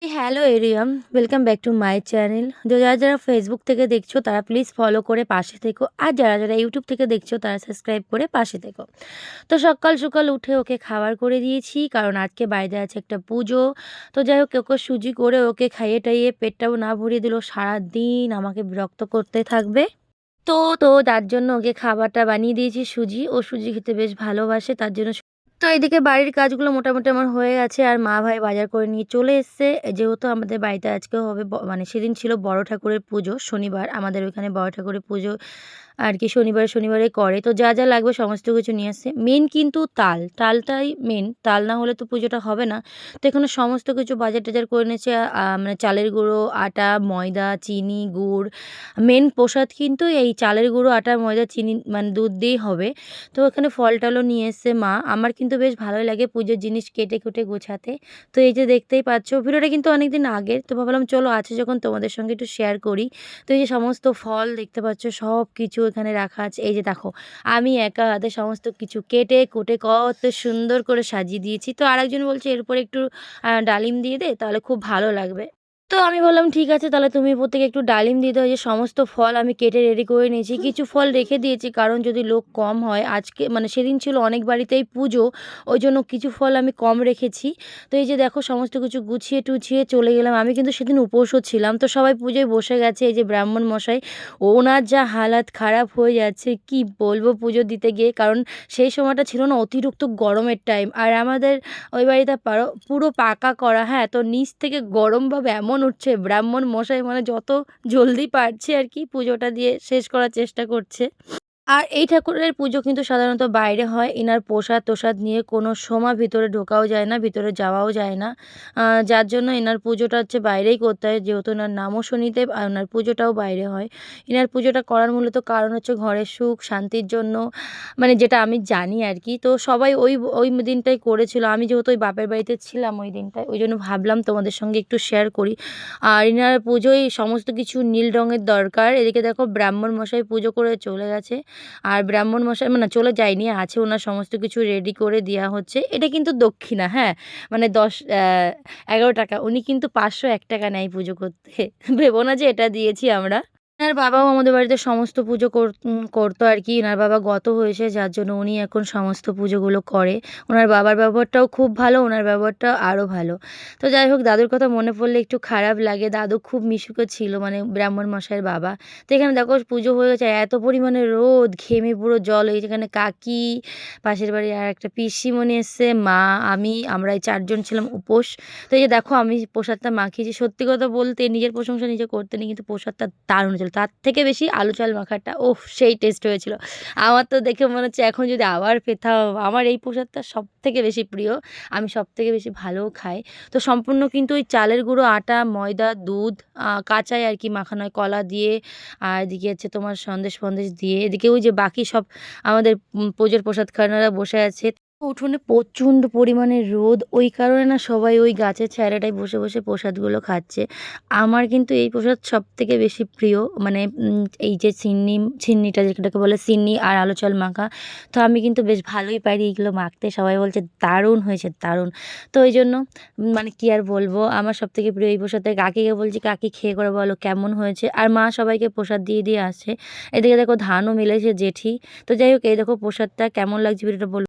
Hello এরিয়াম, welcome back to my channel. যারা Facebook থেকে দেখছো তারা প্লিজ ফলো করে পাশে থেকো, আর যারা ইউটিউব থেকে দেখছো তারা সাবস্ক্রাইব করে পাশে থেকো। তো সকাল সকাল উঠে ওকে খাবার করে দিয়েছি, কারণ আজকে বাইরে আছে একটা পুজো। তো যাই হোক, ওকে সুজি করে ওকে খাইয়ে টাইয়ে পেটটাও না ভরিয়ে দিল, সারাদিন আমাকে বিরক্ত করতে থাকবে। তো তার জন্য ওকে খাবারটা বানিয়ে দিয়েছি সুজি। ও সুজি খেতে বেশ ভালোবাসে, তার জন্য তো এদিকে বাড়ির কাজগুলো মোটামুটি আমার হয়ে গেছে, আর মা ভাই বাজার করে নিয়ে চলে এসছে। যেহেতু আমাদের বাড়িতে আজকেও হবে মানে সেদিন ছিল বড় ঠাকুরের পুজো, শনিবার আমাদের ওইখানে বড় ঠাকুরের পুজো আর কি শনিবারে শনিবারে করে। তো যা যা লাগবে সমস্ত কিছু নিয়ে আসছে। মেন কিন্তু তালটাই মেন, তাল না হলে তো পুজোটা হবে না। তো এখানে সমস্ত কিছু বাজার টাজার করে নিয়েছে। মানে চালের গুঁড়ো, আটা, ময়দা, চিনি, গুড়। মেন প্রসাদ কিন্তু এই চালের গুঁড়ো, আটা, ময়দা, চিনি মানে দুধ দিয়েই হবে। তো এখানে ফল টলও নিয়ে এসছে মা। আমার কিন্তু বেশ ভালোই লাগে পুজোর জিনিস কেটে কুটে গোছাতে। তো এই যে দেখতেই পাচ্ছ, ভিডিওটা কিন্তু অনেকদিন আগের, তো ভাবলাম চলো আছে যখন তোমাদের সঙ্গে একটু শেয়ার করি। তো এই যে সমস্ত ফল দেখতে পাচ্ছ, সব কিছু এখানে রাখা আছে। এই যে দেখো, আমি একা হাতে সমস্ত কিছু কেটে কুটে কত সুন্দর করে সাজিয়ে দিয়েছি। তো আরেকজন বলছে এরপরে একটু ডালিম দিয়ে দে, তাহলে খুব ভালো লাগবে। তো আমি বললাম ঠিক আছে, তাহলে তুমি প্রত্যেকে একটু ডালিম দিয়ে দাও। যে সমস্ত ফল আমি কেটে রেডি করে নিয়েছি, কিছু ফল রেখে দিয়েছি, কারণ যদি লোক কম হয় আজকে মানে সেদিন ছিল অনেক বাড়িতেই পুজো, ওই জন্য কিছু ফল আমি কম রেখেছি। তো এই যে দেখো সমস্ত কিছু গুছিয়ে টুছিয়ে চলে গেলাম। আমি কিন্তু সেদিন উপোসও ছিলাম। তো সবাই পুজোয় বসে গেছে। এই যে ব্রাহ্মণ মশাই, ওনার যা হালাত খারাপ হয়ে যাচ্ছে কি বলবো পুজো দিতে গিয়ে, কারণ সেই সময়টা ছিল না অতিরিক্ত গরমের টাইম, আর আমাদের ওই বাড়িটা পুরো পাকা করা, হ্যাঁ। তো নিচ থেকে গরমভাবে এমন উঠছে, ব্রাহ্মণ মশাই মানে যত জলদি পারছে আর কি পুজোটা দিয়ে শেষ করার চেষ্টা করছে। আর এই ঠাকুরের পুজো কিন্তু সাধারণত বাইরে হয়। এনার প্রসাদ-টোসাদ নিয়ে কোনো সময় ভিতরে ঢোকাও যায় না, ভিতরে যাওয়াও যায় না। যার জন্য এনার পুজোটা হচ্ছে বাইরেই করতে হয়, যেহেতু এনার নামও শনিদেব আর ওনার পুজোটাও বাইরে হয়। এনার পুজোটা করার মূলত কারণ হচ্ছে ঘরের সুখ শান্তির জন্য, মানে যেটা আমি জানি আর কি। তো সবাই ওই দিনটাই করেছিল। আমি যেহেতু ওই বাপের বাড়িতে ছিলাম ওই দিনটায়, ওই জন্য ভাবলাম তোমাদের সঙ্গে একটু শেয়ার করি। আর এনার পুজোয় সমস্ত কিছু নীল রঙের দরকার। এদিকে দেখো ব্রাহ্মণ মশাই পুজো করে চলে গেছে। আর ব্রাহ্মণ মশাই মানে চলে যায়নি, আছে, ওনার সমস্ত কিছু রেডি করে দেওয়া হচ্ছে। এটা কিন্তু দক্ষিণা, হ্যাঁ। মানে 11 টাকা, উনি কিন্তু 501 টাকা নেয় পুজো করতে। ভেবো না যে এটা দিয়েছি আমরা। এনার বাবাও আমাদের বাড়িতে সমস্ত পুজো করতো আর কি। এনার বাবা গত হয়েছে, যার জন্য উনি এখন সমস্ত পুজোগুলো করে। ওনার বাবার ব্যবহারটাও খুব ভালো, ওনার ব্যবহারটা আরও ভালো। তো যাই হোক, দাদুর কথা মনে পড়লে একটু খারাপ লাগে। দাদু খুব মিশুকে ছিল, মানে ব্রাহ্মণ মশাইয়ের বাবা। তো এখানে দেখো পুজো হয়ে গেছে, এত পরিমাণে রোদ, ঘেমে পুরো জল। এই যেখানে কাকি, পাশের বাড়ির আর একটা পিসিমণি এসছে, মা, আমরা এই 4 জন ছিলাম উপোস। তো এই যে দেখো আমি প্রসাদটা মাখিয়েছি। সত্যি কথা বলতে নিজের প্রশংসা নিজে করতে নেই, কিন্তু প্রসাদটা দারুণ হয়েছিল। তার থেকে বেশি আলু চাল মাখাটা, ওফ! সেই টেস্ট হয়েছিল। আমার তো দেখে মনে হচ্ছে এখন যদি আবার পেতাম। আমার এই প্রসাদটা সবথেকে বেশি প্রিয়। আমি সবথেকে বেশি ভালোও খাই। তো সম্পূর্ণ কিন্তু ওই চালের গুঁড়ো, আটা, ময়দা, দুধ কাঁচাই আর কি মাখানো হয়, কলা দিয়ে। আর এদিকে হচ্ছে তোমার সন্দেশ-ফন্দেশ দিয়ে। এদিকে ওই যে বাকি সব আমাদের পুজোর প্রসাদ খাওয়ানোরা বসে আছে। উঠোনে প্রচণ্ড পরিমাণে রোদ, ওই কারণে না সবাই ওই গাছের ছায়াটায় বসে বসে প্রসাদগুলো খাচ্ছে। আমার কিন্তু এই প্রসাদ সবথেকে বেশি প্রিয়। মানে এই যে সিন্নিটা যেটাকে বলে সিন্নি আর আলু চাল মাখা। তো আমি কিন্তু বেশ ভালোই পারি এগুলো মাখতে। সবাই বলছে দারুণ হয়েছে, দারুণ। তো ওই জন্য মানে কি আর বলবো, আমার সবথেকে প্রিয় এই প্রসাদটা। কাকিকে বলছি, কাকি খেয়ে করে বলো কেমন হয়েছে। আর মা সবাইকে প্রসাদ দিয়ে দিয়ে আসছে। এদিকে দেখো ধানও মেলেছে জেঠি। তো যাই হোক, এই দেখো প্রসাদটা কেমন লাগছে ভিডিওটা বলো।